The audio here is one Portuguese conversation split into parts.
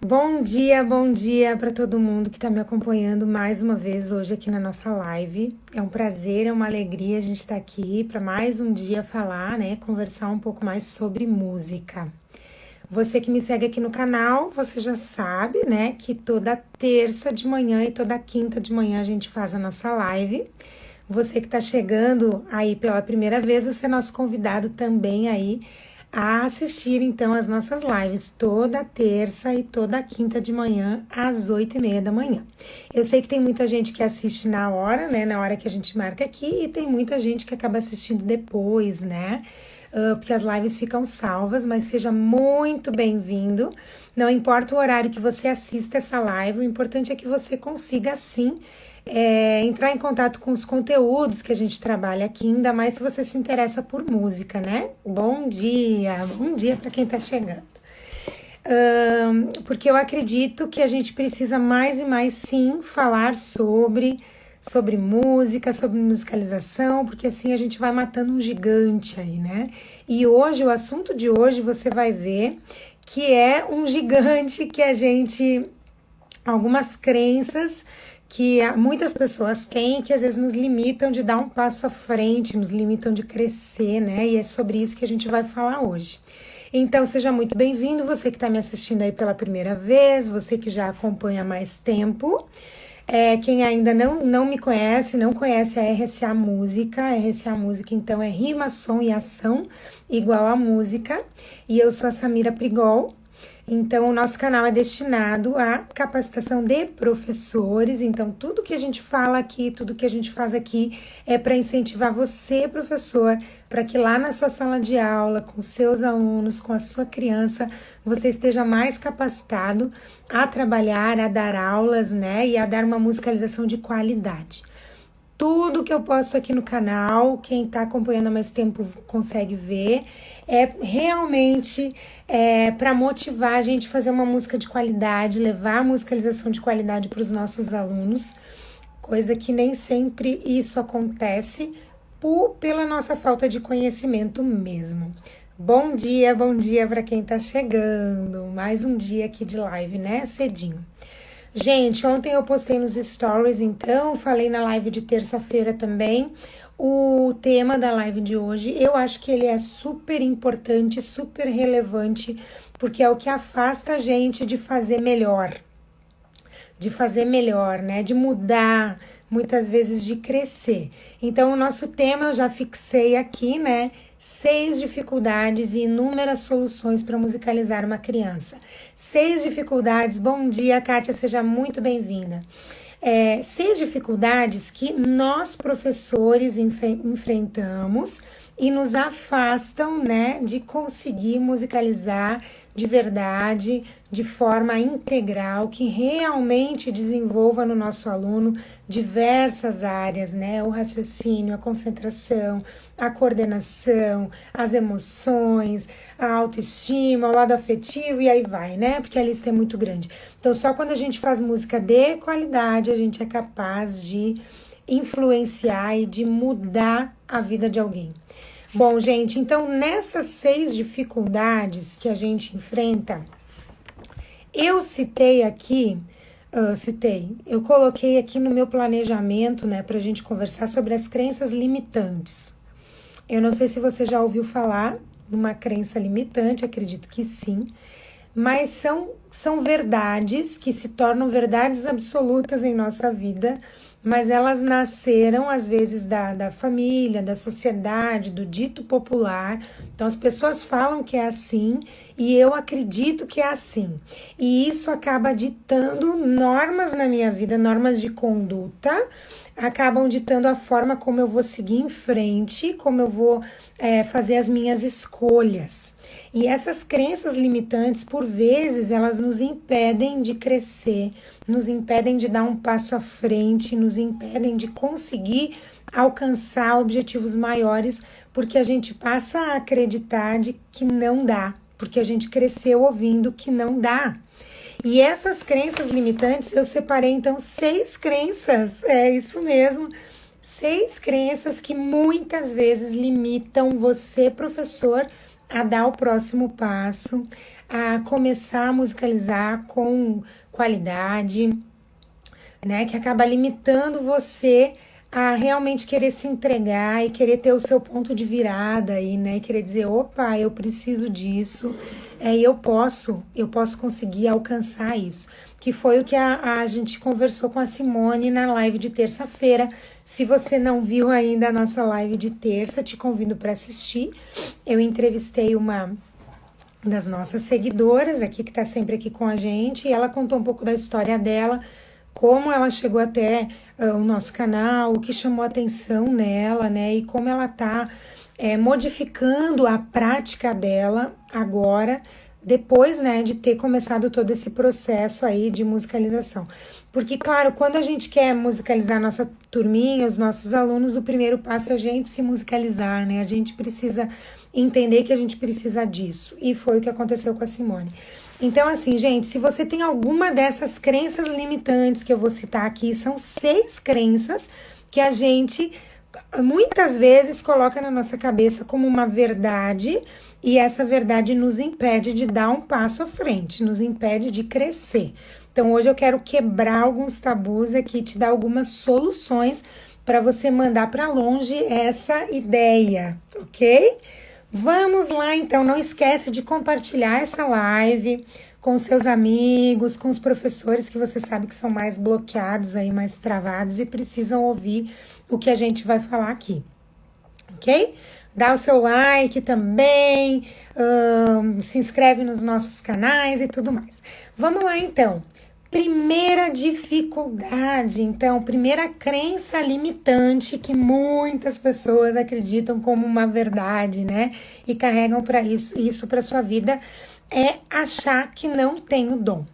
Bom dia para todo mundo que está me acompanhando mais uma vez hoje aqui na nossa live. É um prazer, é uma alegria a gente estar aqui para mais um dia falar, né, conversar um pouco mais sobre música. Você que me segue aqui no canal, você já sabe, né, que toda terça de manhã e toda quinta de manhã a gente faz a nossa live. Você que está chegando aí pela primeira vez, você é nosso convidado também aí a assistir então as nossas lives toda terça e toda quinta de manhã às 8h30 da manhã. Eu sei que tem muita gente que assiste na hora, né, na hora que a gente marca aqui, e tem muita gente que acaba assistindo depois, né, porque as lives ficam salvas, mas seja muito bem-vindo. Não importa o horário que você assista essa live, o importante é que você consiga sim entrar em contato com os conteúdos que a gente trabalha aqui, ainda mais se você se interessa por música, né? Bom dia para quem está chegando. Porque eu acredito que a gente precisa mais e mais sim falar sobre música, sobre musicalização, porque assim a gente vai matando um gigante aí, né? E hoje, o assunto de hoje, você vai ver que é um gigante que algumas crenças que muitas pessoas têm, que às vezes nos limitam de dar um passo à frente, nos limitam de crescer, né? E é sobre isso que a gente vai falar hoje. Então, seja muito bem-vindo, você que está me assistindo aí pela primeira vez, você que já acompanha há mais tempo. Quem ainda não me conhece, não conhece a RSA Música. A RSA Música, então, é rima, som e ação igual a música. E eu sou a Samira Prigol. Então, o nosso canal é destinado à capacitação de professores. Então, tudo que a gente fala aqui, tudo que a gente faz aqui é para incentivar você, professor, para que lá na sua sala de aula, com seus alunos, com a sua criança, você esteja mais capacitado a trabalhar, a dar aulas, né, e a dar uma musicalização de qualidade. Tudo que eu posto aqui no canal, quem está acompanhando há mais tempo consegue ver, é realmente para motivar a gente a fazer uma música de qualidade, levar a musicalização de qualidade para os nossos alunos, coisa que nem sempre isso acontece pela nossa falta de conhecimento mesmo. Bom dia para quem está chegando, mais um dia aqui de live, né, cedinho. Gente, ontem eu postei nos stories, então, falei na live de terça-feira também, o tema da live de hoje. Eu acho que ele é super importante, super relevante, porque é o que afasta a gente de fazer melhor, né, de mudar, muitas vezes de crescer. Então, o nosso tema eu já fixei aqui, né, 6 dificuldades e inúmeras soluções para musicalizar uma criança. 6 dificuldades, bom dia, Kátia, seja muito bem-vinda. 6 dificuldades que nós, professores, enfrentamos e nos afastam, né, de conseguir musicalizar de verdade, de forma integral, que realmente desenvolva no nosso aluno diversas áreas, né? O raciocínio, a concentração, a coordenação, as emoções, a autoestima, o lado afetivo e aí vai, né? Porque a lista é muito grande. Então, só quando a gente faz música de qualidade, a gente é capaz de influenciar e de mudar a vida de alguém. Bom, gente, então nessas 6 dificuldades que a gente enfrenta, eu citei aqui, eu coloquei aqui no meu planejamento, né, pra gente conversar sobre as crenças limitantes. Eu não sei se você já ouviu falar numa crença limitante, acredito que sim, mas são verdades que se tornam verdades absolutas em nossa vida, mas elas nasceram, às vezes, da família, da sociedade, do dito popular. Então, as pessoas falam que é assim e eu acredito que é assim. E isso acaba ditando normas na minha vida, normas de conduta, acabam ditando a forma como eu vou seguir em frente, como eu vou fazer as minhas escolhas. E essas crenças limitantes, por vezes, elas nos impedem de crescer, nos impedem de dar um passo à frente, nos impedem de conseguir alcançar objetivos maiores, porque a gente passa a acreditar de que não dá, porque a gente cresceu ouvindo que não dá. E essas crenças limitantes, eu separei então 6 crenças, é isso mesmo, 6 crenças que muitas vezes limitam você, professor, a dar o próximo passo, a começar a musicalizar com qualidade, né? Que acaba limitando você a realmente querer se entregar e querer ter o seu ponto de virada aí, né? E querer dizer, opa, eu preciso disso, e eu posso conseguir alcançar isso. Que foi o que a gente conversou com a Simone na live de terça-feira. Se você não viu ainda a nossa live de terça, te convido para assistir. Eu entrevistei uma das nossas seguidoras aqui, que está sempre aqui com a gente, e ela contou um pouco da história dela, como ela chegou até o nosso canal, o que chamou a atenção nela, né? E como ela está modificando a prática dela agora, depois, né, de ter começado todo esse processo aí de musicalização. Porque, claro, quando a gente quer musicalizar a nossa turminha, os nossos alunos, o primeiro passo é a gente se musicalizar, né? A gente precisa entender que a gente precisa disso. E foi o que aconteceu com a Simone. Então, assim, gente, se você tem alguma dessas crenças limitantes que eu vou citar aqui, são 6 crenças que a gente muitas vezes coloca na nossa cabeça como uma verdade, e essa verdade nos impede de dar um passo à frente, nos impede de crescer. Então, hoje eu quero quebrar alguns tabus aqui, te dar algumas soluções para você mandar para longe essa ideia, ok? Vamos lá, então, não esquece de compartilhar essa live com seus amigos, com os professores que você sabe que são mais bloqueados aí, mais travados e precisam ouvir o que a gente vai falar aqui, ok? Dá o seu like também, se inscreve nos nossos canais e tudo mais. Vamos lá, então. Primeira dificuldade, então, primeira crença limitante que muitas pessoas acreditam como uma verdade, né? E carregam para isso para sua vida é achar que não tem o dom.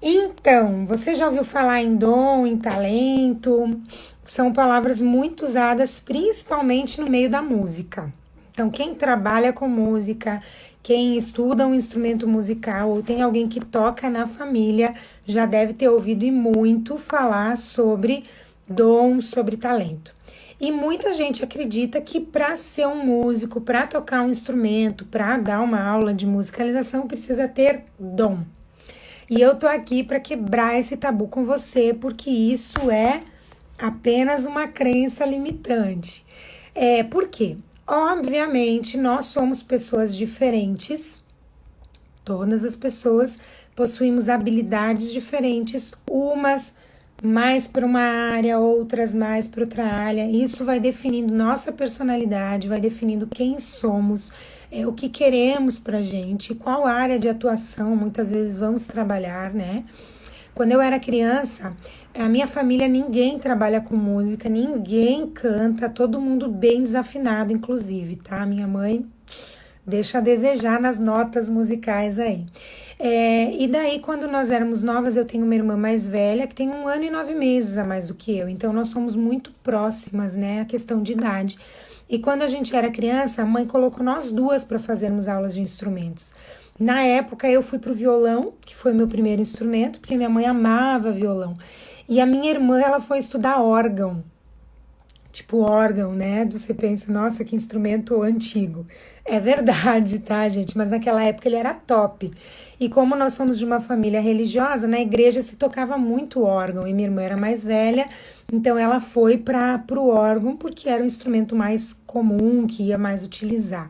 Então, você já ouviu falar em dom, em talento? São palavras muito usadas principalmente no meio da música. Então, quem trabalha com música, quem estuda um instrumento musical ou tem alguém que toca na família, já deve ter ouvido e muito falar sobre dom, sobre talento. E muita gente acredita que para ser um músico, para tocar um instrumento, para dar uma aula de musicalização, precisa ter dom. E eu tô aqui para quebrar esse tabu com você, porque isso é apenas uma crença limitante. Por quê? Obviamente, nós somos pessoas diferentes, todas as pessoas possuímos habilidades diferentes, umas mais para uma área, outras mais para outra área. Isso vai definindo nossa personalidade, vai definindo quem somos, o que queremos pra gente, qual área de atuação muitas vezes vamos trabalhar, né? Quando eu era criança, a minha família, ninguém trabalha com música, ninguém canta, todo mundo bem desafinado, inclusive, tá? Minha mãe deixa a desejar nas notas musicais aí. E daí, quando nós éramos novas, eu tenho uma irmã mais velha, que tem 1 ano e 9 meses a mais do que eu, então nós somos muito próximas, né? A questão de idade. E quando a gente era criança, a mãe colocou nós duas para fazermos aulas de instrumentos. Na época, eu fui pro violão, que foi meu primeiro instrumento, porque minha mãe amava violão. E a minha irmã, ela foi estudar órgão. Tipo órgão, né? Você pensa, nossa, que instrumento antigo. É verdade, tá, gente? Mas naquela época ele era top. E como nós somos de uma família religiosa, na igreja se tocava muito órgão. E minha irmã era mais velha, então ela foi pro órgão, porque era o instrumento mais comum, que ia mais utilizar.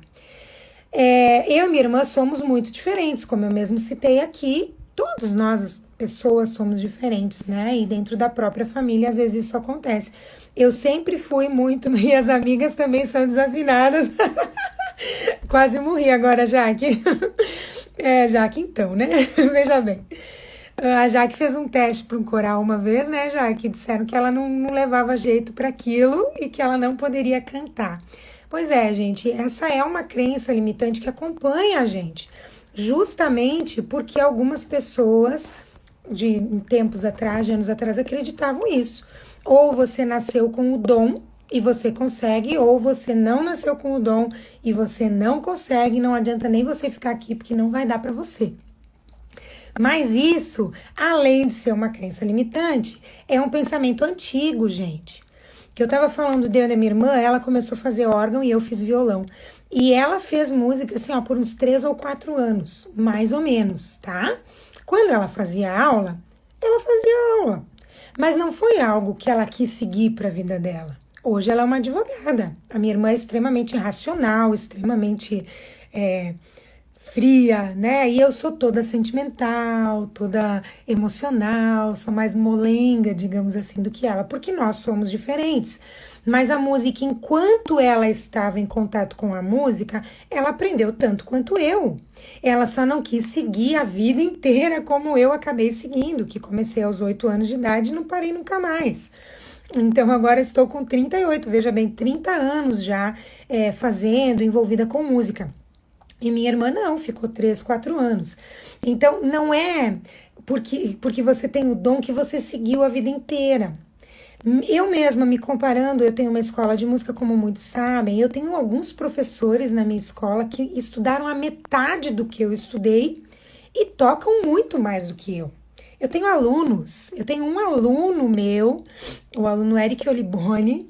Eu e minha irmã somos muito diferentes, como eu mesmo citei aqui. Todos nós, as pessoas, somos diferentes, né? E dentro da própria família, às vezes isso acontece. Eu sempre fui muito, e as amigas também são desafinadas. Quase morri agora, Jaque. Jaque, então, né? Veja bem. A Jaque fez um teste para um coral uma vez, né, Jaque? Disseram que ela não levava jeito para aquilo e que ela não poderia cantar. Pois é, gente, essa é uma crença limitante que acompanha a gente. Justamente porque algumas pessoas de tempos atrás, de anos atrás, acreditavam isso. Ou você nasceu com o dom e você consegue, ou você não nasceu com o dom e você não consegue, não adianta nem você ficar aqui porque não vai dar para você. Mas isso, além de ser uma crença limitante, é um pensamento antigo, gente. Que eu tava falando de minha irmã, ela começou a fazer órgão e eu fiz violão. E ela fez música, assim, ó, por uns 3 ou 4 anos, mais ou menos, tá? Quando ela fazia aula, ela fazia aula. Mas não foi algo que ela quis seguir para a vida dela. Hoje ela é uma advogada. A minha irmã é extremamente racional, extremamente fria, né? E eu sou toda sentimental, toda emocional, sou mais molenga, digamos assim, do que ela, porque nós somos diferentes. Mas a música, enquanto ela estava em contato com a música, ela aprendeu tanto quanto eu. Ela só não quis seguir a vida inteira como eu acabei seguindo, que comecei aos 8 anos de idade e não parei nunca mais. Então agora estou com 38, veja bem, 30 anos já fazendo, envolvida com música. E minha irmã não, ficou 3, 4 anos. Então não é porque você tem o dom que você seguiu a vida inteira. Eu mesma me comparando, eu tenho uma escola de música, como muitos sabem, eu tenho alguns professores na minha escola que estudaram a metade do que eu estudei e tocam muito mais do que eu. Eu tenho alunos, eu tenho um aluno meu, o aluno Eric Oliboni,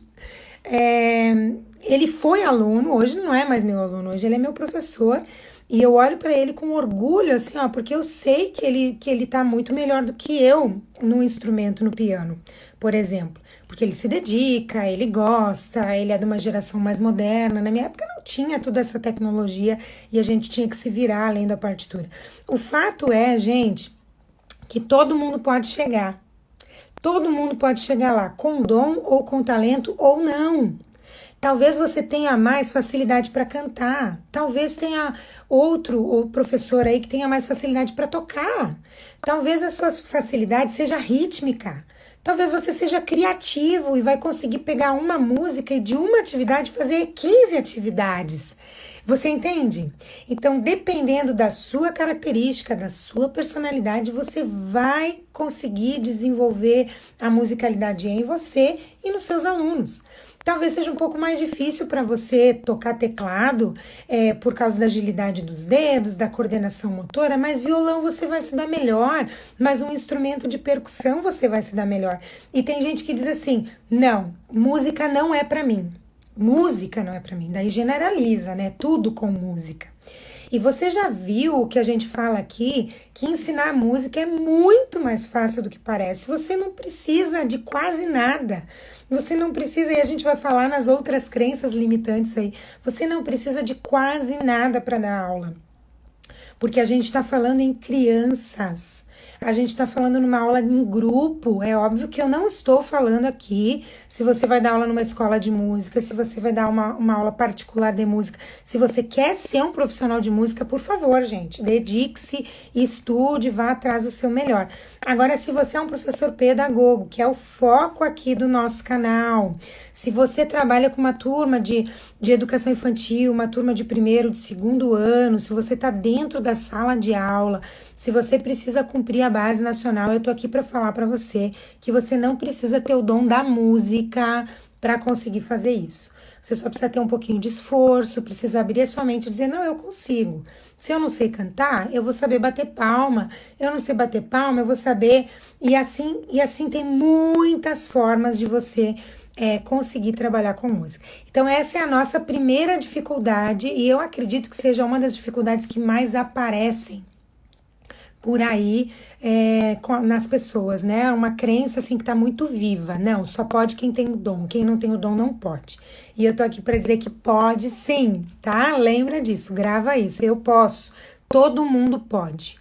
ele foi aluno, hoje não é mais meu aluno, hoje ele é meu professor, e eu olho para ele com orgulho, assim, ó, porque eu sei que ele tá muito melhor do que eu no instrumento, no piano, por exemplo. Porque ele se dedica, ele gosta, ele é de uma geração mais moderna. Na minha época não tinha toda essa tecnologia e a gente tinha que se virar além da partitura. O fato é, gente, que todo mundo pode chegar. Todo mundo pode chegar lá, com dom ou com talento ou não. Talvez você tenha mais facilidade para cantar. Talvez tenha outro professor aí que tenha mais facilidade para tocar. Talvez a sua facilidade seja rítmica. Talvez você seja criativo e vai conseguir pegar uma música e de uma atividade fazer 15 atividades. Você entende? Então, dependendo da sua característica, da sua personalidade, você vai conseguir desenvolver a musicalidade em você e nos seus alunos. Talvez seja um pouco mais difícil para você tocar teclado por causa da agilidade dos dedos, da coordenação motora, mas violão você vai se dar melhor, mas um instrumento de percussão você vai se dar melhor. E tem gente que diz assim, não, música não é para mim. Música não é para mim. Daí generaliza, né? Tudo com música. E você já viu o que a gente fala aqui, que ensinar música é muito mais fácil do que parece. Você não precisa de quase nada. Você não precisa, e a gente vai falar nas outras crenças limitantes aí, você não precisa de quase nada para dar aula. Porque a gente está falando em crianças. A gente está falando numa aula em grupo. É óbvio que eu não estou falando aqui se você vai dar aula numa escola de música, se você vai dar uma aula particular de música. Se você quer ser um profissional de música, por favor, gente, dedique-se, estude, vá atrás do seu melhor. Agora, se você é um professor pedagogo, que é o foco aqui do nosso canal, se você trabalha com uma turma de educação infantil, uma turma de primeiro, de segundo ano, se você está dentro da sala de aula, se você precisa cumprir a base nacional, eu tô aqui para falar para você que você não precisa ter o dom da música para conseguir fazer isso. Você só precisa ter um pouquinho de esforço, precisa abrir a sua mente e dizer, não, eu consigo. Se eu não sei cantar, eu vou saber bater palma. Eu não sei bater palma, eu vou saber. E assim tem muitas formas de você conseguir trabalhar com música. Então essa é a nossa primeira dificuldade e eu acredito que seja uma das dificuldades que mais aparecem por aí nas pessoas, né? Uma crença assim que tá muito viva. Não, só pode quem tem o dom. Quem não tem o dom não pode. E eu tô aqui para dizer que pode sim, tá? Lembra disso, grava isso. Eu posso. Todo mundo pode.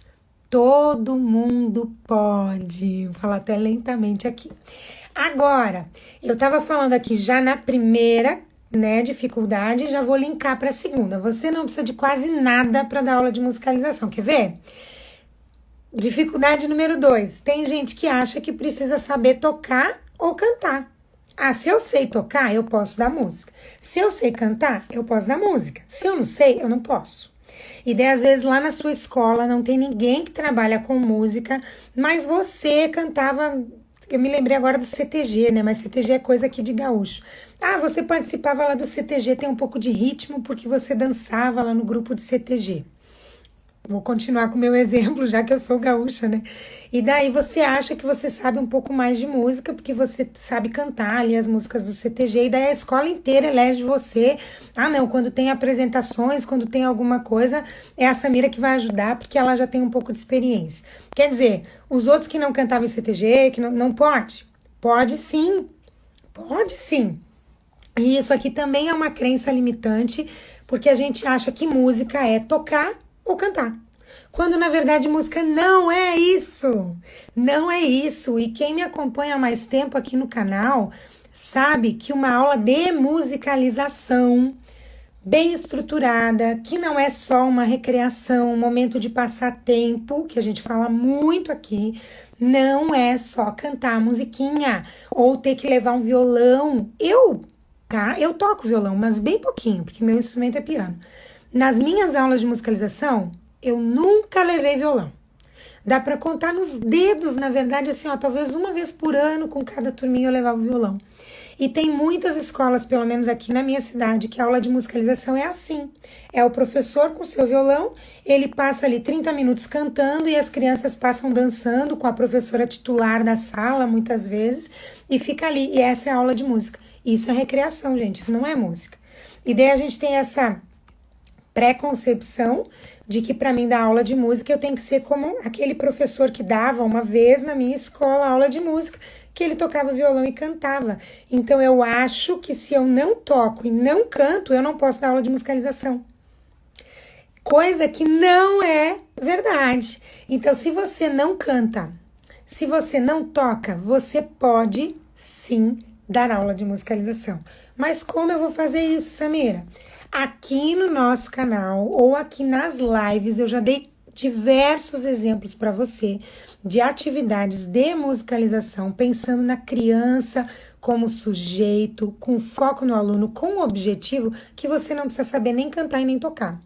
Todo mundo pode. Vou falar até lentamente aqui. Agora, eu tava falando aqui já na primeira, né, dificuldade, já vou linkar para a segunda. Você não precisa de quase nada para dar aula de musicalização. Quer ver? Dificuldade número 2. Tem gente que acha que precisa saber tocar ou cantar. Ah, se eu sei tocar, eu posso dar música. Se eu sei cantar, eu posso dar música. Se eu não sei, eu não posso. E daí, às vezes, lá na sua escola não tem ninguém que trabalha com música, mas você cantava... Eu me lembrei agora do CTG, né? Mas CTG é coisa aqui de gaúcho. Ah, você participava lá do CTG, tem um pouco de ritmo porque você dançava lá no grupo de CTG. Vou continuar com o meu exemplo, já que eu sou gaúcha, né? E daí você acha que você sabe um pouco mais de música, porque você sabe cantar ali as músicas do CTG, e daí a escola inteira elege você. Ah, não, quando tem apresentações, quando tem alguma coisa, é a Samira que vai ajudar, porque ela já tem um pouco de experiência. Quer dizer, os outros que não cantavam em CTG, que não pode? Pode sim, pode sim. E isso aqui também é uma crença limitante, porque a gente acha que música é tocar ou cantar. Quando na verdade música não é isso. Não é isso. E quem me acompanha há mais tempo aqui no canal sabe que uma aula de musicalização bem estruturada, que não é só uma recreação, um momento de passar tempo, que a gente fala muito aqui, não é só cantar musiquinha ou ter que levar um violão. Eu toco violão, mas bem pouquinho, porque meu instrumento é piano. Nas minhas aulas de musicalização, eu nunca levei violão. Dá para contar nos dedos, na verdade, assim, ó, talvez uma vez por ano, com cada turminha eu levava o violão. E tem muitas escolas, pelo menos aqui na minha cidade, que a aula de musicalização é assim. É o professor com seu violão, ele passa ali 30 minutos cantando e as crianças passam dançando com a professora titular da sala, muitas vezes, e fica ali. E essa é a aula de música. Isso é recreação, gente, isso não é música. E daí a gente tem essa pré-concepção de que para mim dar aula de música eu tenho que ser como aquele professor que dava uma vez na minha escola aula de música, que ele tocava violão e cantava. Então eu acho que se eu não toco e não canto, eu não posso dar aula de musicalização. Coisa que não é verdade. Então se você não canta, se você não toca, você pode sim dar aula de musicalização. Mas como eu vou fazer isso, Samira? Aqui no nosso canal ou aqui nas lives eu já dei diversos exemplos para você de atividades de musicalização, pensando na criança como sujeito, com foco no aluno, com o objetivo que você não precisa saber nem cantar e nem tocar.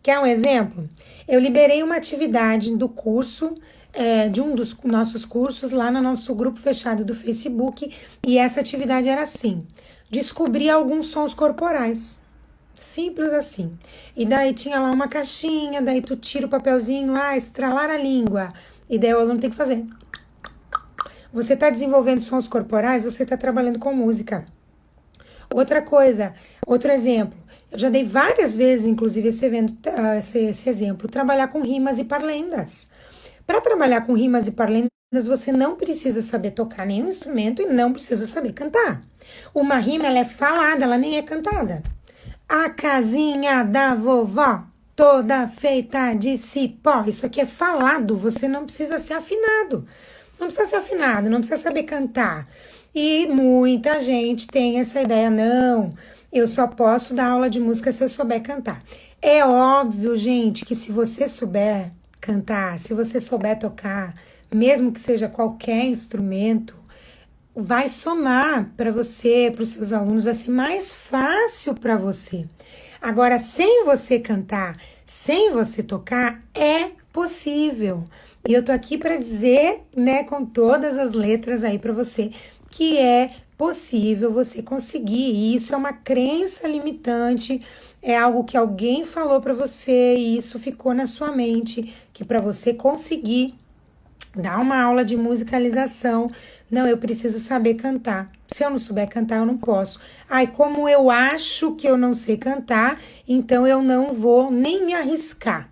Quer um exemplo? Eu liberei uma atividade do curso, de um dos nossos cursos lá no nosso grupo fechado do Facebook, e essa atividade era assim: descobrir alguns sons corporais. Simples assim. E daí tinha lá uma caixinha, daí tu tira o papelzinho, estralar a língua. E daí o aluno tem que fazer. Você está desenvolvendo sons corporais, você está trabalhando com música. Outra coisa, outro exemplo. Eu já dei várias vezes, inclusive, esse exemplo. Trabalhar com rimas e parlendas. Para trabalhar com rimas e parlendas, você não precisa saber tocar nenhum instrumento e não precisa saber cantar. Uma rima, ela é falada, ela nem é cantada. A casinha da vovó, toda feita de cipó. Isso aqui é falado, você não precisa ser afinado. Não precisa ser afinado, não precisa saber cantar. E muita gente tem essa ideia, não, eu só posso dar aula de música se eu souber cantar. É óbvio, gente, que se você souber cantar, se você souber tocar, mesmo que seja qualquer instrumento, vai somar para você, para os seus alunos, vai ser mais fácil para você. Agora, sem você cantar, sem você tocar, é possível. E eu tô aqui para dizer, né, com todas as letras aí para você, que é possível você conseguir. E isso é uma crença limitante, é algo que alguém falou para você e isso ficou na sua mente, que para você conseguir dar uma aula de musicalização, não, eu preciso saber cantar. Se eu não souber cantar, eu não posso. Como eu acho que eu não sei cantar, então eu não vou nem me arriscar.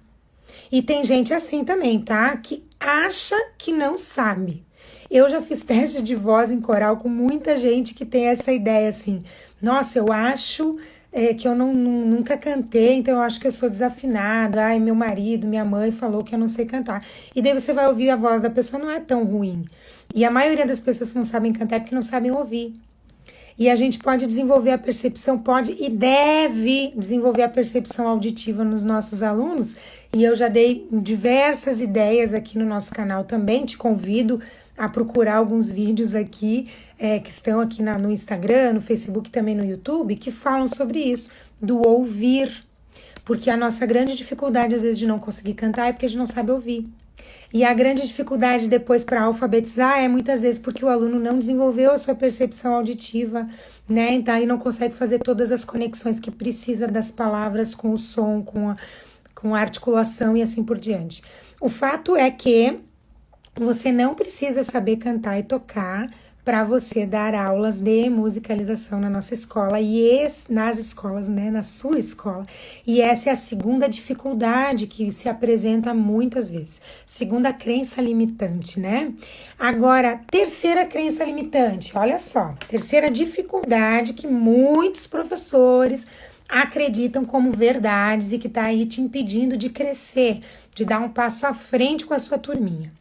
E tem gente assim também, tá? Que acha que não sabe. Eu já fiz teste de voz em coral com muita gente que tem essa ideia assim. Nossa, eu acho que eu nunca cantei, então eu acho que eu sou desafinada. Meu marido, minha mãe falou que eu não sei cantar. E daí você vai ouvir a voz da pessoa, não é tão ruim. E a maioria das pessoas que não sabem cantar é porque não sabem ouvir. E a gente pode desenvolver a percepção, pode e deve desenvolver a percepção auditiva nos nossos alunos. E eu já dei diversas ideias aqui no nosso canal também. Te convido a procurar alguns vídeos aqui, que estão aqui no Instagram, no Facebook e também no YouTube, que falam sobre isso, do ouvir. Porque a nossa grande dificuldade, às vezes, de não conseguir cantar é porque a gente não sabe ouvir. E a grande dificuldade depois para alfabetizar é muitas vezes porque o aluno não desenvolveu a sua percepção auditiva, né? Então, aí não consegue fazer todas as conexões que precisa das palavras com o som, com articulação e assim por diante. O fato é que você não precisa saber cantar e tocar para você dar aulas de musicalização na nossa escola nas escolas, né, na sua escola. E essa é a segunda dificuldade que se apresenta muitas vezes. Segunda crença limitante, né? Agora, terceira crença limitante, olha só. Terceira dificuldade que muitos professores acreditam como verdades e que está aí te impedindo de crescer, de dar um passo à frente com a sua turminha.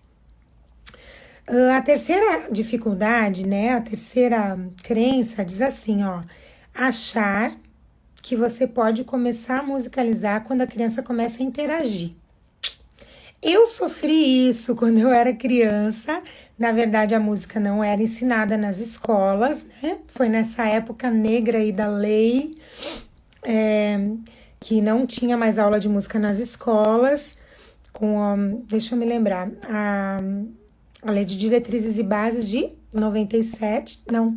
A terceira dificuldade, né, a terceira crença diz assim, ó, achar que você pode começar a musicalizar quando a criança começa a interagir. Eu sofri isso quando eu era criança. Na verdade, a música não era ensinada nas escolas, né? Foi nessa época negra aí da lei, que não tinha mais aula de música nas escolas, deixa eu me lembrar, a Lei de Diretrizes e Bases de 97, não.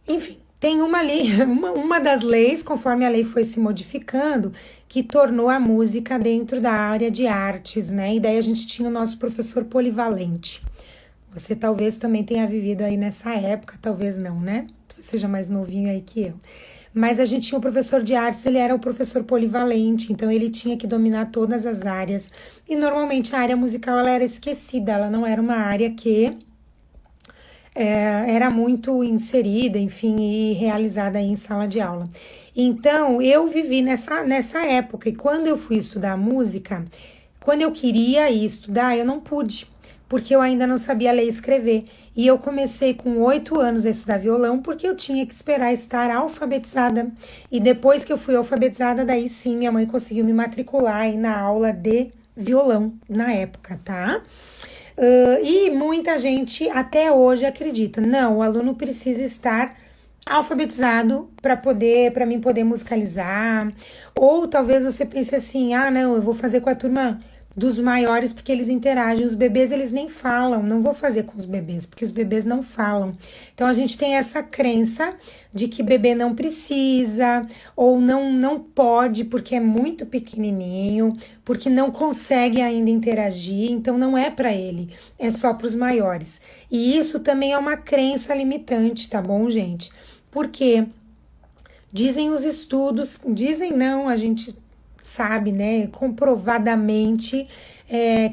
Enfim, tem uma lei, uma das leis, conforme a lei foi se modificando, que tornou a música dentro da área de artes, né? E daí a gente tinha o nosso professor polivalente. Você talvez também tenha vivido aí nessa época, talvez não, né? Talvez seja mais novinho aí que eu. Mas a gente tinha um professor de artes, ele era o professor polivalente, então ele tinha que dominar todas as áreas. E normalmente a área musical ela era esquecida, ela não era uma área que era muito inserida, enfim, e realizada aí em sala de aula. Então, eu vivi nessa época, e quando eu fui estudar música, quando eu queria ir estudar, eu não pude, porque eu ainda não sabia ler e escrever. E eu comecei com 8 anos a estudar violão, porque eu tinha que esperar estar alfabetizada. E depois que eu fui alfabetizada, daí sim, minha mãe conseguiu me matricular aí na aula de violão, na época, tá? E muita gente até hoje acredita, não, o aluno precisa estar alfabetizado para mim poder musicalizar. Ou talvez você pense assim, não, eu vou fazer com a turma dos maiores porque eles interagem. Os bebês, eles nem falam, não vou fazer com os bebês, porque os bebês não falam. Então, a gente tem essa crença de que bebê não precisa, ou não pode porque é muito pequenininho, porque não consegue ainda interagir, então não é para ele, é só para os maiores. E isso também é uma crença limitante, tá bom, gente? Porque dizem os estudos, dizem não, a gente sabe, né, comprovadamente,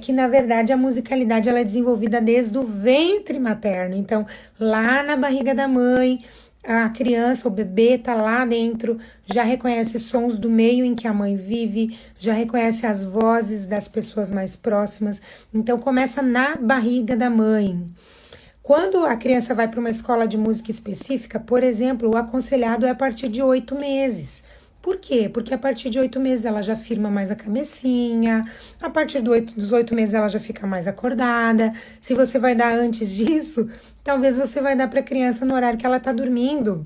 que na verdade a musicalidade ela é desenvolvida desde o ventre materno. Então, lá na barriga da mãe, a criança, o bebê tá lá dentro, já reconhece sons do meio em que a mãe vive, já reconhece as vozes das pessoas mais próximas. Então, começa na barriga da mãe. Quando a criança vai para uma escola de música específica, por exemplo, o aconselhado é a partir de 8 meses. Por quê? Porque a partir de 8 meses ela já firma mais a cabecinha, a partir dos 8 meses ela já fica mais acordada. Se você vai dar antes disso, talvez você vai dar para a criança no horário que ela está dormindo,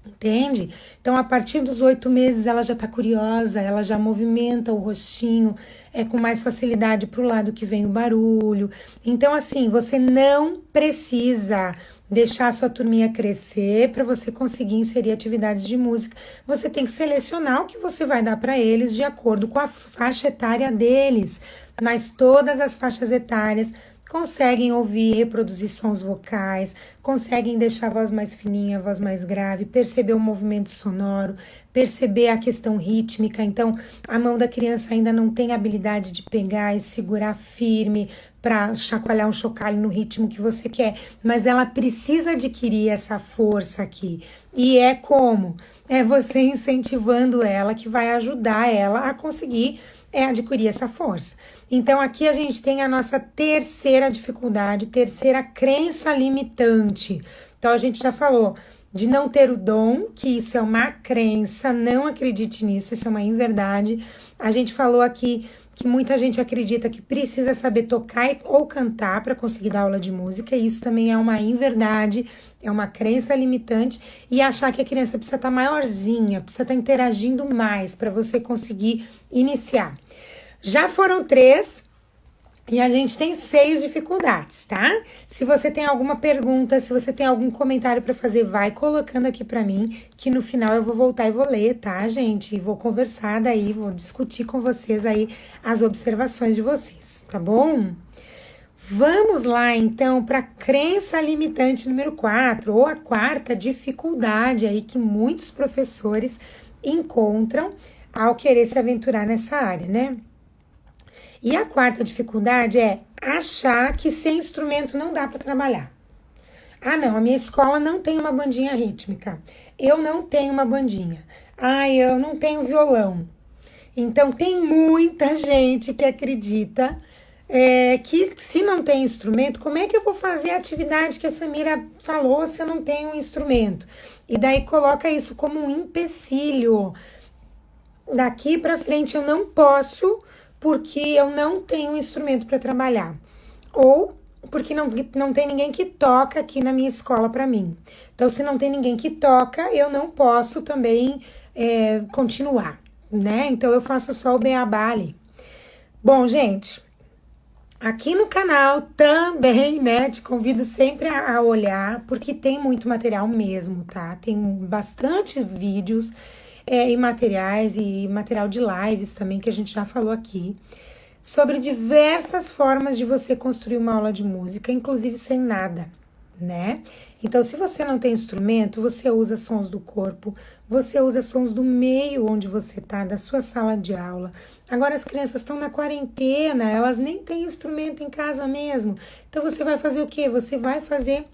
entende? Então, a partir dos 8 meses ela já está curiosa, ela já movimenta o rostinho, com mais facilidade para o lado que vem o barulho. Então, assim, você não precisa deixar a sua turminha crescer para você conseguir inserir atividades de música. Você tem que selecionar o que você vai dar para eles de acordo com a faixa etária deles, mas todas as faixas etárias conseguem ouvir e reproduzir sons vocais, conseguem deixar a voz mais fininha, a voz mais grave, perceber o movimento sonoro, perceber a questão rítmica. Então, a mão da criança ainda não tem habilidade de pegar e segurar firme para chacoalhar um chocalho no ritmo que você quer, mas ela precisa adquirir essa força aqui. E é como? É você incentivando ela que vai ajudar ela a conseguir adquirir essa força. Então, aqui a gente tem a nossa terceira dificuldade, terceira crença limitante. Então, a gente já falou de não ter o dom, que isso é uma crença, não acredite nisso, isso é uma inverdade. A gente falou aqui que muita gente acredita que precisa saber tocar ou cantar para conseguir dar aula de música, e isso também é uma inverdade, é uma crença limitante, e achar que a criança precisa estar maiorzinha, precisa estar interagindo mais para você conseguir iniciar. Já foram 3, E a gente tem 6 dificuldades, tá? Se você tem alguma pergunta, se você tem algum comentário para fazer, vai colocando aqui para mim, que no final eu vou voltar e vou ler, tá, gente? E vou conversar daí, vou discutir com vocês aí as observações de vocês, tá bom? Vamos lá, então, para a crença limitante número 4, ou a quarta dificuldade aí que muitos professores encontram ao querer se aventurar nessa área, né? E a quarta dificuldade é achar que sem instrumento não dá para trabalhar. Ah, não, a minha escola não tem uma bandinha rítmica. Eu não tenho uma bandinha. Ah, eu não tenho violão. Então, tem muita gente que acredita que se não tem instrumento, como é que eu vou fazer a atividade que a Samira falou se eu não tenho um instrumento? E daí coloca isso como um empecilho. Daqui para frente eu não posso porque eu não tenho um instrumento para trabalhar. Ou porque não tem ninguém que toca aqui na minha escola para mim. Então, se não tem ninguém que toca, eu não posso também continuar, né? Então, eu faço só o beabá ali. Bom, gente, aqui no canal também, né, te convido sempre a olhar, porque tem muito material mesmo, tá? Tem bastante vídeos e materiais e material de lives também, que a gente já falou aqui, sobre diversas formas de você construir uma aula de música, inclusive sem nada, né? Então, se você não tem instrumento, você usa sons do corpo, você usa sons do meio onde você tá, da sua sala de aula. Agora as crianças estão na quarentena, elas nem têm instrumento em casa mesmo. Então, você vai fazer o quê? Você vai fazer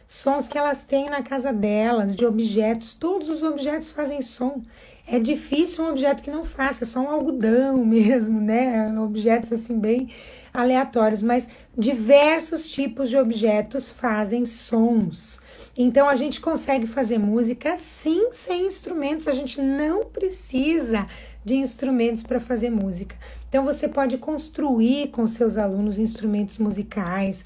sons que elas têm na casa delas, de objetos. Todos os objetos fazem som. É difícil um objeto que não faça, é só um algodão mesmo, né? Objetos assim bem aleatórios, mas diversos tipos de objetos fazem sons. Então a gente consegue fazer música sim sem instrumentos, a gente não precisa de instrumentos para fazer música. Então você pode construir com seus alunos instrumentos musicais.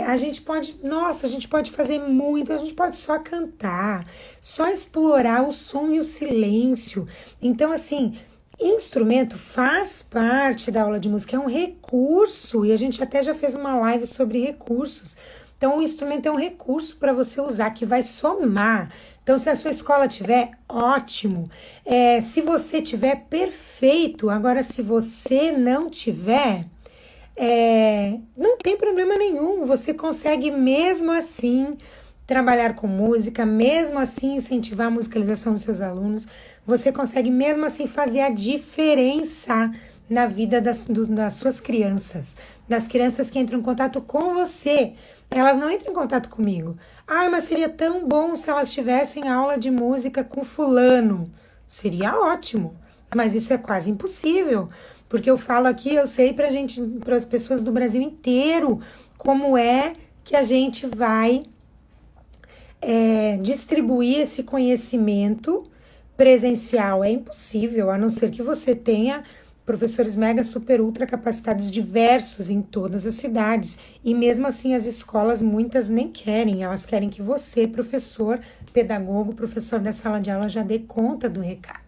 A gente pode fazer muito, a gente pode só cantar, só explorar o som e o silêncio. Então, assim, instrumento faz parte da aula de música, é um recurso, e a gente até já fez uma live sobre recursos. Então, o instrumento é um recurso para você usar, que vai somar. Então, se a sua escola tiver, ótimo. Se você tiver, perfeito. Agora, se você não tiver, não tem problema nenhum. Você consegue, mesmo assim, trabalhar com música, mesmo assim, incentivar a musicalização dos seus alunos. Você consegue, mesmo assim, fazer a diferença na vida das suas crianças. Das crianças que entram em contato com você. Elas não entram em contato comigo. Mas seria tão bom se elas tivessem aula de música com fulano. Seria ótimo, mas isso é quase impossível, porque eu falo aqui, eu sei para as pessoas do Brasil inteiro, como é que a gente vai distribuir esse conhecimento presencial. É impossível, a não ser que você tenha professores mega, super, ultra capacitados diversos em todas as cidades. E mesmo assim as escolas, muitas nem querem. Elas querem que você, professor, pedagogo, professor da sala de aula, já dê conta do recado.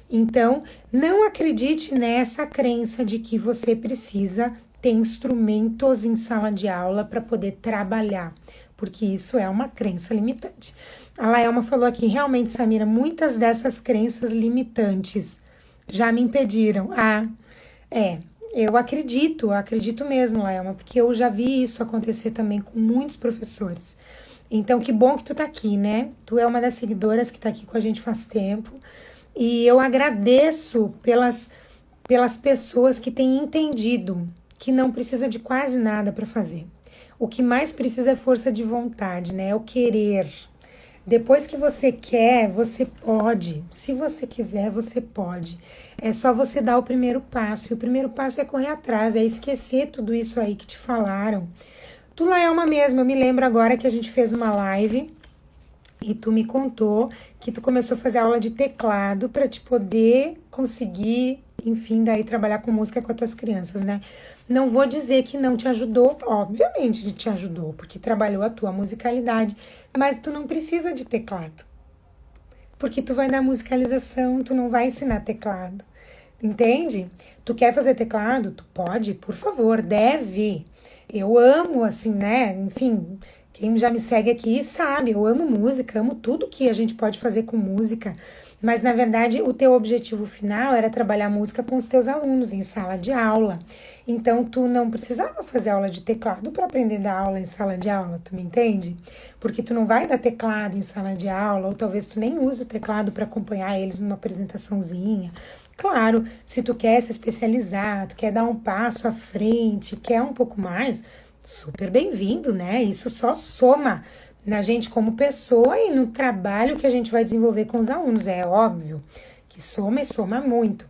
Então, não acredite nessa crença de que você precisa ter instrumentos em sala de aula para poder trabalhar, porque isso é uma crença limitante. A Laelma falou aqui, realmente, Samira, muitas dessas crenças limitantes já me impediram. Eu acredito mesmo, Laelma, porque eu já vi isso acontecer também com muitos professores. Então, que bom que tu tá aqui, né? Tu é uma das seguidoras que tá aqui com a gente faz tempo. E eu agradeço pelas pessoas que têm entendido que não precisa de quase nada para fazer. O que mais precisa é força de vontade, né? É o querer. Depois que você quer, você pode. Se você quiser, você pode. É só você dar o primeiro passo. E o primeiro passo é correr atrás, é esquecer tudo isso aí que te falaram. Tu, Laelma, mesmo, eu me lembro agora que a gente fez uma live e tu me contou que tu começou a fazer aula de teclado para te poder conseguir, enfim, daí trabalhar com música com as tuas crianças, né? Não vou dizer que não te ajudou, obviamente te ajudou, porque trabalhou a tua musicalidade, mas tu não precisa de teclado, porque tu vai dar musicalização, tu não vai ensinar teclado. Entende? Tu quer fazer teclado? Tu pode, por favor, deve. Eu amo, assim, né? Enfim, quem já me segue aqui sabe, eu amo música, amo tudo que a gente pode fazer com música. Mas, na verdade, o teu objetivo final era trabalhar música com os teus alunos em sala de aula. Então, tu não precisava fazer aula de teclado para aprender a dar aula em sala de aula, tu me entende? Porque tu não vai dar teclado em sala de aula, ou talvez tu nem use o teclado para acompanhar eles numa apresentaçãozinha. Claro, se tu quer se especializar, tu quer dar um passo à frente, quer um pouco mais, super bem-vindo, né? Isso só soma na gente como pessoa e no trabalho que a gente vai desenvolver com os alunos. É óbvio que soma e soma muito.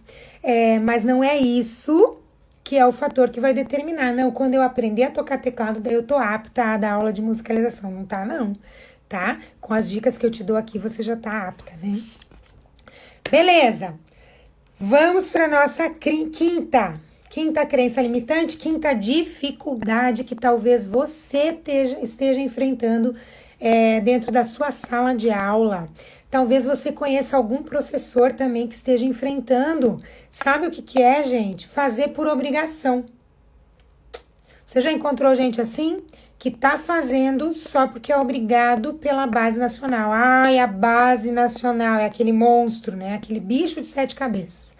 Mas não é isso que é o fator que vai determinar. Não, quando eu aprender a tocar teclado, daí eu tô apta a dar aula de musicalização. Não tá, não. Tá? Com as dicas que eu te dou aqui, você já tá apta, né? Beleza. Vamos para nossa quinta crença limitante, quinta dificuldade que talvez você esteja enfrentando dentro da sua sala de aula. Talvez você conheça algum professor também que esteja enfrentando. Sabe o que é, gente? Fazer por obrigação. Você já encontrou gente assim? Que tá fazendo só porque é obrigado pela base nacional. Ai, a base nacional é aquele monstro, né? Aquele bicho de 7 cabeças.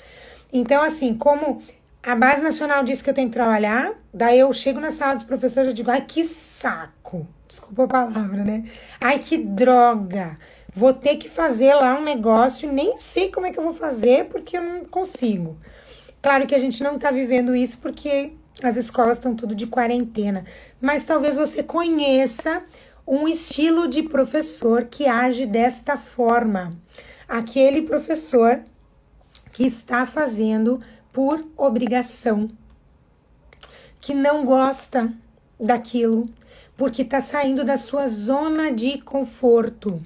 Então, assim, como a base nacional diz que eu tenho que trabalhar, daí eu chego na sala dos professores e digo, ai, que saco. Desculpa a palavra, né? Ai, que droga. Vou ter que fazer lá um negócio e nem sei como é que eu vou fazer porque eu não consigo. Claro que a gente não tá vivendo isso porque as escolas estão tudo de quarentena, mas talvez você conheça um estilo de professor que age desta forma. Aquele professor que está fazendo por obrigação, que não gosta daquilo, porque está saindo da sua zona de conforto.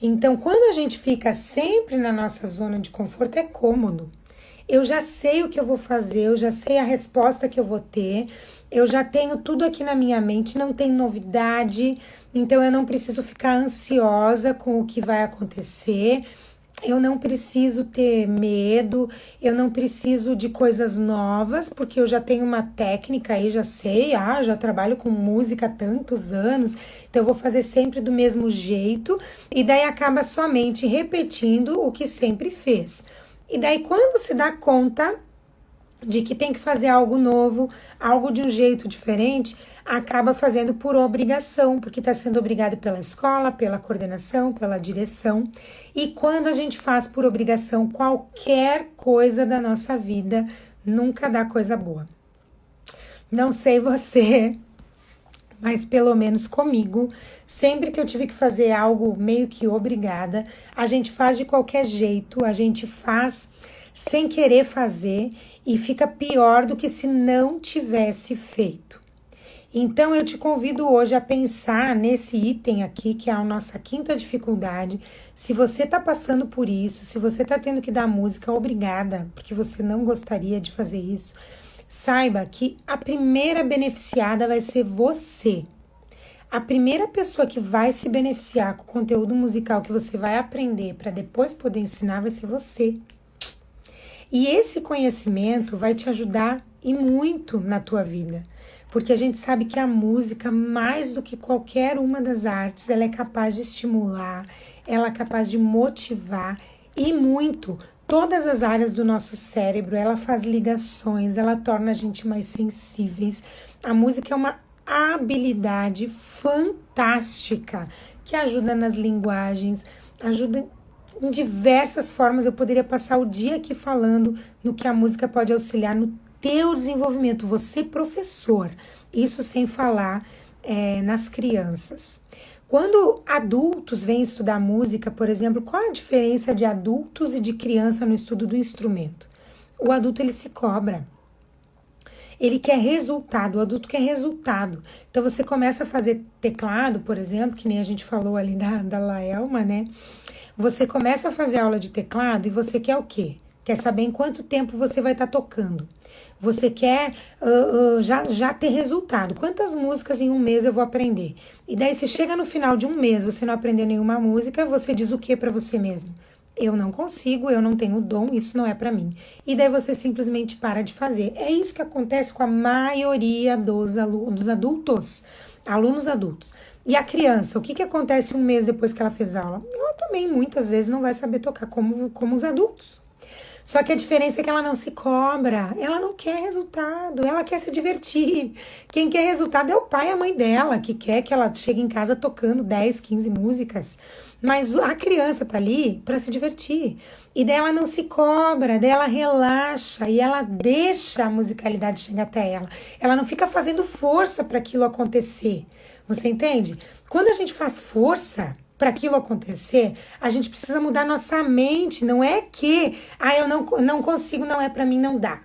Então, quando a gente fica sempre na nossa zona de conforto, é cômodo. Eu já sei o que eu vou fazer, eu já sei a resposta que eu vou ter, eu já tenho tudo aqui na minha mente, não tem novidade, então eu não preciso ficar ansiosa com o que vai acontecer, eu não preciso ter medo, eu não preciso de coisas novas, porque eu já tenho uma técnica aí, já sei, já trabalho com música há tantos anos, então eu vou fazer sempre do mesmo jeito, e daí acaba somente repetindo o que sempre fez. E daí, quando se dá conta de que tem que fazer algo novo, algo de um jeito diferente, acaba fazendo por obrigação, porque está sendo obrigado pela escola, pela coordenação, pela direção. E quando a gente faz por obrigação qualquer coisa da nossa vida, nunca dá coisa boa. Não sei você, mas pelo menos comigo, sempre que eu tive que fazer algo meio que obrigada, a gente faz de qualquer jeito, a gente faz sem querer fazer e fica pior do que se não tivesse feito. Então eu te convido hoje a pensar nesse item aqui, que é a nossa quinta dificuldade. Se você está passando por isso, se você está tendo que dar música obrigada, porque você não gostaria de fazer isso, saiba que a primeira beneficiada vai ser você. A primeira pessoa que vai se beneficiar com o conteúdo musical que você vai aprender para depois poder ensinar vai ser você. E esse conhecimento vai te ajudar e muito na tua vida, porque a gente sabe que a música, mais do que qualquer uma das artes, ela é capaz de estimular, ela é capaz de motivar e muito todas as áreas do nosso cérebro. Ela faz ligações, ela torna a gente mais sensíveis. A música é uma habilidade fantástica que ajuda nas linguagens, ajuda em diversas formas. Eu poderia passar o dia aqui falando no que a música pode auxiliar no teu desenvolvimento, você professor, isso sem falar nas crianças. Quando adultos vêm estudar música, por exemplo, qual a diferença de adultos e de criança no estudo do instrumento? O adulto, ele se cobra. Ele quer resultado, o adulto quer resultado. Então, você começa a fazer teclado, por exemplo, que nem a gente falou ali da Laelma, né? Você começa a fazer aula de teclado e você quer o quê? Quer saber em quanto tempo você vai estar tocando. Você quer já ter resultado. Quantas músicas em um mês eu vou aprender? E daí, se chega no final de um mês, você não aprendeu nenhuma música, você diz o que para você mesmo? eu não consigo, eu não tenho dom, isso não é para mim. E daí você simplesmente para de fazer. É isso que acontece com a maioria dos adultos, alunos adultos. E a criança, o que acontece um mês depois que ela fez aula? Ela também muitas vezes não vai saber tocar como os adultos. Só que a diferença é que ela não se cobra, ela não quer resultado, ela quer se divertir. Quem quer resultado é o pai e a mãe dela, que quer que ela chegue em casa tocando 10, 15 músicas. Mas a criança tá ali para se divertir. E daí ela não se cobra, daí ela relaxa e ela deixa a musicalidade chegar até ela. Ela não fica fazendo força para aquilo acontecer. Você entende? Quando a gente faz força para aquilo acontecer, a gente precisa mudar nossa mente. Não é que, eu não consigo, não é para mim, não dá.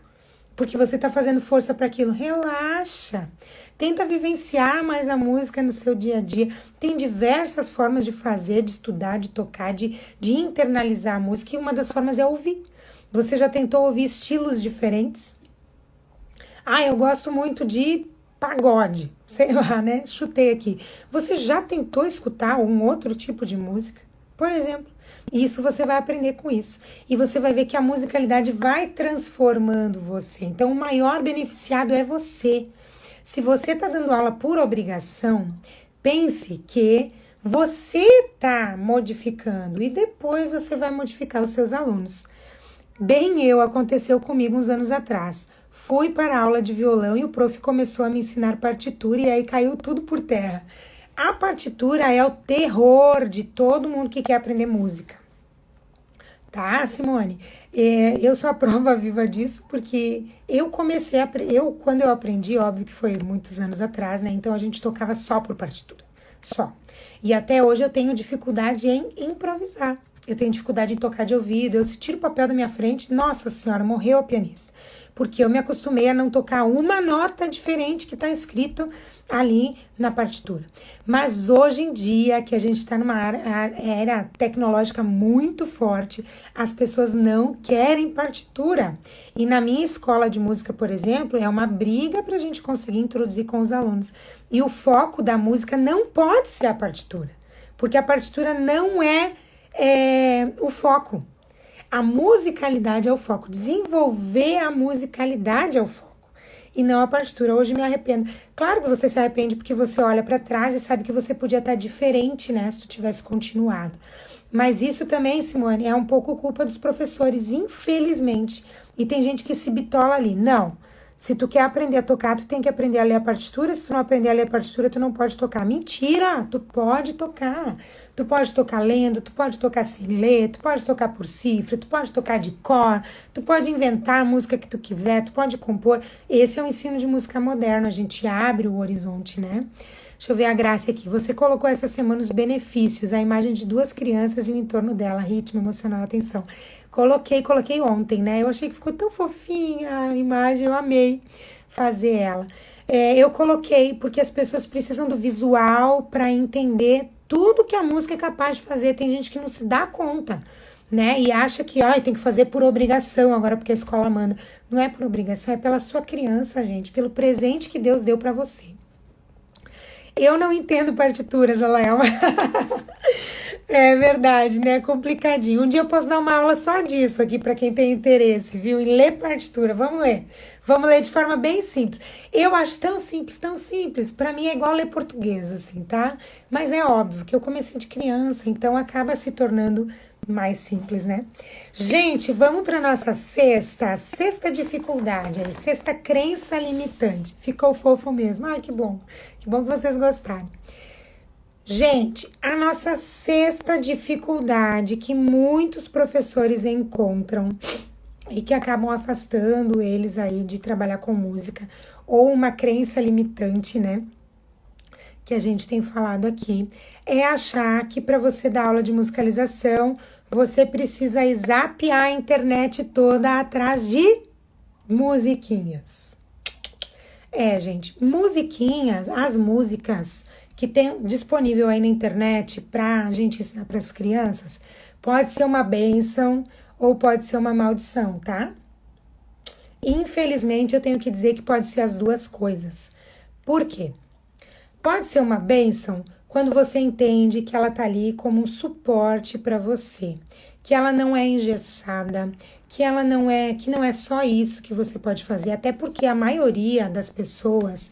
Porque você está fazendo força para aquilo. Relaxa. Tenta vivenciar mais a música no seu dia a dia. Tem diversas formas de fazer, de estudar, de tocar, de internalizar a música. E uma das formas é ouvir. Você já tentou ouvir estilos diferentes? Eu gosto muito de pagode, sei lá, né? Chutei aqui. Você já tentou escutar um outro tipo de música? Por exemplo, isso você vai aprender com isso. E você vai ver que a musicalidade vai transformando você. Então, o maior beneficiado é você. Se você está dando aula por obrigação, pense que você está modificando e depois você vai modificar os seus alunos. Aconteceu comigo uns anos atrás. Fui para a aula de violão e o prof começou a me ensinar partitura e aí caiu tudo por terra. A partitura é o terror de todo mundo que quer aprender música. Tá, Simone? Eu sou a prova viva disso porque quando eu aprendi, óbvio que foi muitos anos atrás, né? Então a gente tocava só por partitura, só. E até hoje eu tenho dificuldade em improvisar. Eu tenho dificuldade em tocar de ouvido. Se tiro o papel da minha frente, nossa senhora, morreu a pianista. Porque eu me acostumei a não tocar uma nota diferente que está escrito ali na partitura. Mas hoje em dia, que a gente está numa era tecnológica muito forte, as pessoas não querem partitura. E na minha escola de música, por exemplo, é uma briga para a gente conseguir introduzir com os alunos. E o foco da música não pode ser a partitura, porque a partitura não é o foco. A musicalidade é o foco. Desenvolver a musicalidade é o foco. E não a partitura. Hoje me arrependo. Claro que você se arrepende porque você olha para trás e sabe que você podia estar diferente, né? Se tu tivesse continuado. Mas isso também, Simone, é um pouco culpa dos professores, infelizmente. E tem gente que se bitola ali. Não. Se tu quer aprender a tocar, tu tem que aprender a ler a partitura. Se tu não aprender a ler a partitura, tu não pode tocar. Mentira! Tu pode tocar. Tu pode tocar lendo, tu pode tocar sem ler, tu pode tocar por cifra, tu pode tocar de cor, tu pode inventar a música que tu quiser, tu pode compor. Esse é o ensino de música moderna, a gente abre o horizonte, né? Deixa eu ver a Graça aqui. Você colocou essa semana os benefícios, a imagem de duas crianças e o entorno dela, ritmo, emocional, atenção. Coloquei ontem, né? Eu achei que ficou tão fofinha a imagem, eu amei fazer ela. Eu coloquei porque as pessoas precisam do visual para entender tudo que a música é capaz de fazer. Tem gente que não se dá conta, né? E acha que tem que fazer por obrigação agora porque a escola manda. Não é por obrigação, é pela sua criança, gente, pelo presente que Deus deu para você. Eu não entendo partituras, Alael. É verdade, né? É complicadinho. Um dia eu posso dar uma aula só disso aqui para quem tem interesse, viu? Em ler partitura. Vamos ler. Vamos ler de forma bem simples. Eu acho tão simples, tão simples. Para mim é igual ler português, assim, tá? Mas é óbvio que eu comecei de criança, então acaba se tornando mais simples, né? Gente, vamos para nossa sexta dificuldade, aí, sexta crença limitante. Ficou fofo mesmo. Ai, que bom que vocês gostaram. Gente, a nossa sexta dificuldade que muitos professores encontram e que acabam afastando eles aí de trabalhar com música, ou uma crença limitante, né, que a gente tem falado aqui, é achar que para você dar aula de musicalização, você precisa zapear a internet toda atrás de musiquinhas. Gente, as músicas que tem disponível aí na internet para a gente ensinar para as crianças, pode ser uma bênção ou pode ser uma maldição, tá? Infelizmente, eu tenho que dizer que pode ser as duas coisas. Por quê? Pode ser uma bênção quando você entende que ela tá ali como um suporte para você, que ela não é engessada, que não é só isso que você pode fazer, até porque a maioria das pessoas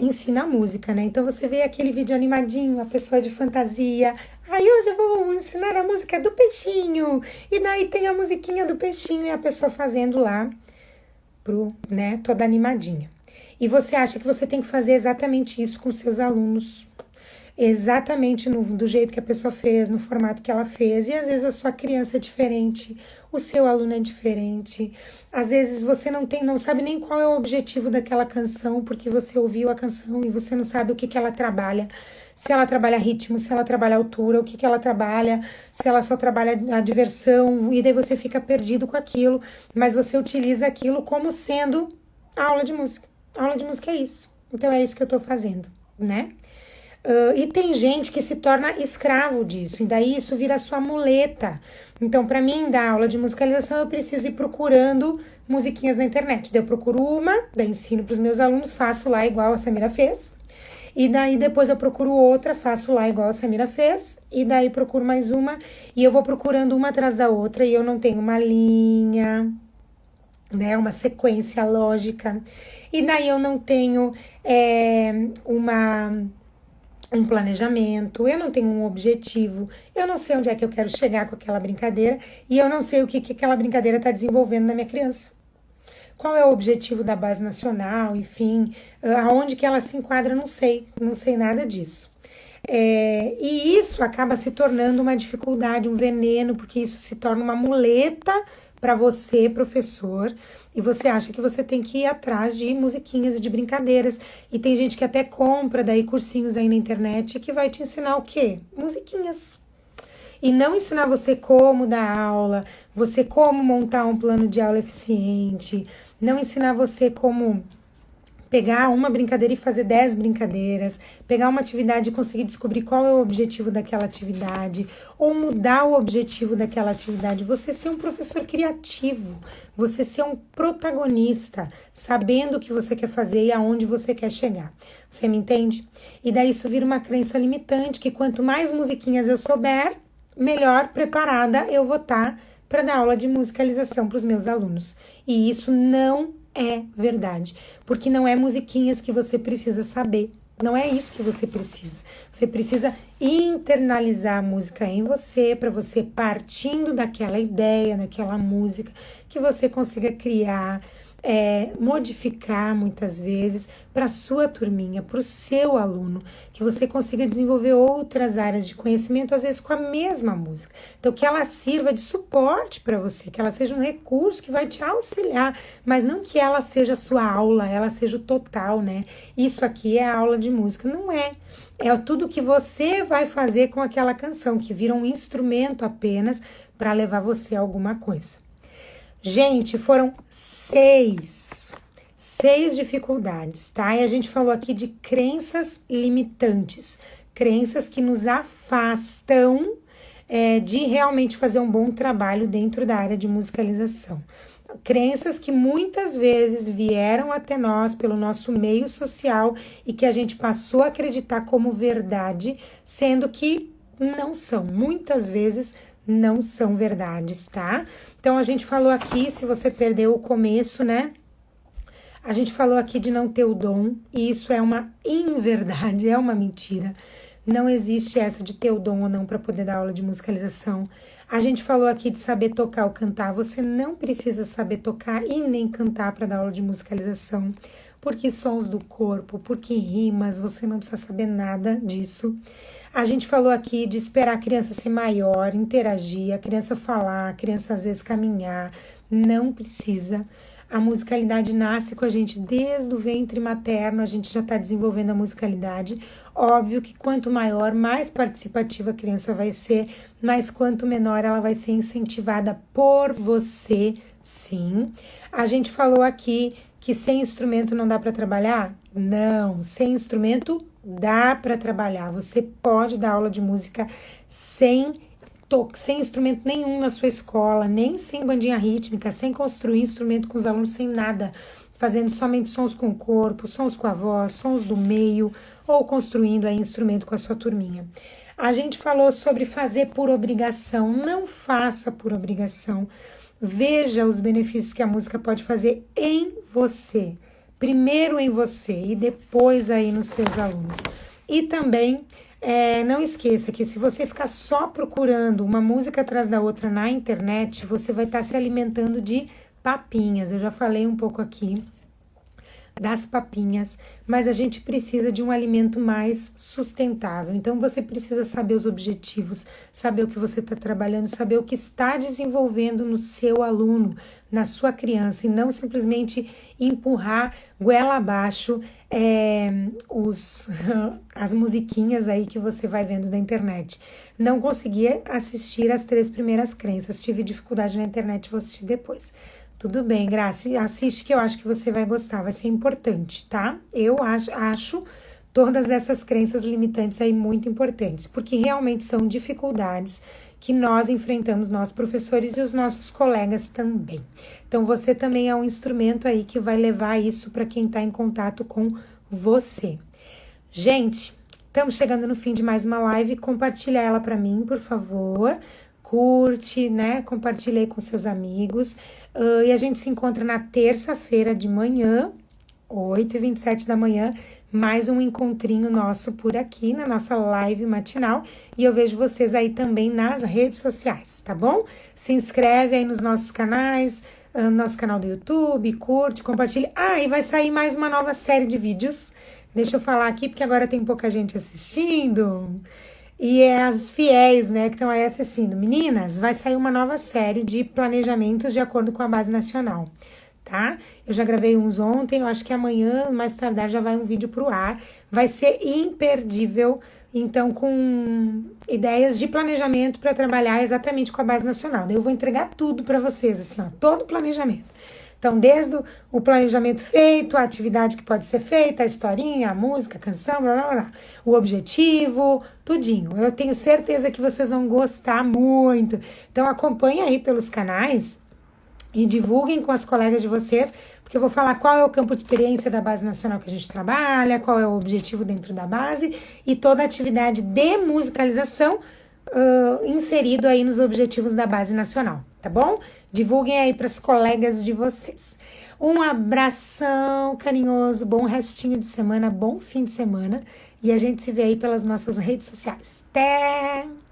ensina música, né? Então você vê aquele vídeo animadinho, a pessoa de fantasia. Aí hoje eu vou ensinar a música do peixinho. E daí tem a musiquinha do peixinho e a pessoa fazendo lá, né, toda animadinha. E você acha que você tem que fazer exatamente isso com seus alunos. Exatamente do jeito que a pessoa fez, no formato que ela fez. E às vezes a sua criança é diferente, o seu aluno é diferente. Às vezes você não sabe nem qual é o objetivo daquela canção, porque você ouviu a canção e você não sabe o que ela trabalha. Se ela trabalha ritmo, se ela trabalha altura, o que ela trabalha, se ela só trabalha a diversão, e daí você fica perdido com aquilo, mas você utiliza aquilo como sendo a aula de música. A aula de música é isso. Então é isso que eu tô fazendo, né? E tem gente que se torna escravo disso, e daí isso vira sua muleta. Então, para mim, dar aula de musicalização, eu preciso ir procurando musiquinhas na internet. Daí eu procuro uma, daí ensino para os meus alunos, faço lá igual a Samira fez. E daí depois eu procuro outra, faço lá igual a Samira fez. E daí procuro mais uma, e eu vou procurando uma atrás da outra, e eu não tenho uma linha, né, uma sequência lógica. E daí eu não tenho um planejamento, eu não tenho um objetivo, eu não sei onde é que eu quero chegar com aquela brincadeira e eu não sei o que aquela brincadeira está desenvolvendo na minha criança. Qual é o objetivo da base nacional, enfim, aonde que ela se enquadra, não sei nada disso. E isso acaba se tornando uma dificuldade, um veneno, porque isso se torna uma muleta para você, professor, e você acha que você tem que ir atrás de musiquinhas e de brincadeiras. E tem gente que até compra daí cursinhos aí na internet que vai te ensinar o quê? Musiquinhas. E não ensinar você como dar aula, você como montar um plano de aula eficiente, não ensinar você como pegar uma brincadeira e fazer 10 brincadeiras, pegar uma atividade e conseguir descobrir qual é o objetivo daquela atividade, ou mudar o objetivo daquela atividade, você ser um professor criativo, você ser um protagonista, sabendo o que você quer fazer e aonde você quer chegar. Você me entende? E daí isso vira uma crença limitante, que quanto mais musiquinhas eu souber, melhor preparada eu vou estar para dar aula de musicalização para os meus alunos. E isso não é verdade, porque não é musiquinhas que você precisa saber, não é isso que você precisa. Você precisa internalizar a música em você, para você, partindo daquela ideia, daquela música, que você consiga criar, modificar muitas vezes para a sua turminha, para o seu aluno, que você consiga desenvolver outras áreas de conhecimento, às vezes com a mesma música. Então, que ela sirva de suporte para você, que ela seja um recurso que vai te auxiliar, mas não que ela seja a sua aula, ela seja o total, né? Isso aqui é a aula de música, não é. É tudo que você vai fazer com aquela canção, que vira um instrumento apenas para levar você a alguma coisa. Gente, foram seis dificuldades, tá? E a gente falou aqui de crenças limitantes, crenças que nos afastam de realmente fazer um bom trabalho dentro da área de musicalização. Crenças que muitas vezes vieram até nós pelo nosso meio social e que a gente passou a acreditar como verdade, sendo que não são, muitas vezes não são verdades, tá? Então, a gente falou aqui, se você perdeu o começo, né? A gente falou aqui de não ter o dom, e isso é uma inverdade, é uma mentira. Não existe essa de ter o dom ou não para poder dar aula de musicalização. A gente falou aqui de saber tocar ou cantar. Você não precisa saber tocar e nem cantar para dar aula de musicalização, porque sons do corpo, porque rimas, você não precisa saber nada disso. A gente falou aqui de esperar a criança ser maior, interagir, a criança falar, a criança às vezes caminhar. Não precisa. A musicalidade nasce com a gente desde o ventre materno, a gente já está desenvolvendo a musicalidade. Óbvio que quanto maior, mais participativa a criança vai ser, mas quanto menor ela vai ser incentivada por você, sim. A gente falou aqui que sem instrumento não dá para trabalhar? Não, sem instrumento dá para trabalhar. Você pode dar aula de música sem instrumento nenhum na sua escola, nem sem bandinha rítmica, sem construir instrumento com os alunos, sem nada, fazendo somente sons com o corpo, sons com a voz, sons do meio, ou construindo aí instrumento com a sua turminha. A gente falou sobre fazer por obrigação. Não faça por obrigação. Veja os benefícios que a música pode fazer em você. Primeiro em você e depois aí nos seus alunos. E também não esqueça que se você ficar só procurando uma música atrás da outra na internet, você vai estar se alimentando de papinhas. Eu já falei um pouco aqui das papinhas, mas a gente precisa de um alimento mais sustentável. Então, você precisa saber os objetivos, saber o que você está trabalhando, saber o que está desenvolvendo no seu aluno, na sua criança, e não simplesmente empurrar goela abaixo as musiquinhas aí que você vai vendo na internet. Não consegui assistir as 3 primeiras crenças, tive dificuldade na internet, vou assistir depois. Tudo bem, Graça, assiste que eu acho que você vai gostar, vai ser importante, tá? Eu acho todas essas crenças limitantes aí muito importantes, porque realmente são dificuldades que nós enfrentamos, nós professores e os nossos colegas também. Então, você também é um instrumento aí que vai levar isso para quem está em contato com você. Gente, estamos chegando no fim de mais uma live, compartilha ela para mim, por favor. Curte, né? Compartilha aí com seus amigos. E a gente se encontra na terça-feira de manhã, 8h27 da manhã, mais um encontrinho nosso por aqui na nossa live matinal. E eu vejo vocês aí também nas redes sociais, tá bom? Se inscreve aí nos nossos canais, no nosso canal do YouTube, curte, compartilha. E vai sair mais uma nova série de vídeos. Deixa eu falar aqui, porque agora tem pouca gente assistindo. E as fiéis, né, que estão aí assistindo. Meninas, vai sair uma nova série de planejamentos de acordo com a Base Nacional, tá? Eu já gravei uns ontem, eu acho que amanhã, mais tardar, já vai um vídeo pro ar. Vai ser imperdível, então, com ideias de planejamento para trabalhar exatamente com a Base Nacional. Eu vou entregar tudo para vocês, assim, ó, todo o planejamento. Então, desde o planejamento feito, a atividade que pode ser feita, a historinha, a música, a canção, blá, blá, blá, o objetivo, tudinho. Eu tenho certeza que vocês vão gostar muito. Então, acompanhe aí pelos canais e divulguem com as colegas de vocês, porque eu vou falar qual é o campo de experiência da Base Nacional que a gente trabalha, qual é o objetivo dentro da base e toda a atividade de musicalização inserido aí nos objetivos da Base Nacional, tá bom? Divulguem aí para as colegas de vocês. Um abração carinhoso, bom restinho de semana, bom fim de semana e a gente se vê aí pelas nossas redes sociais. Até!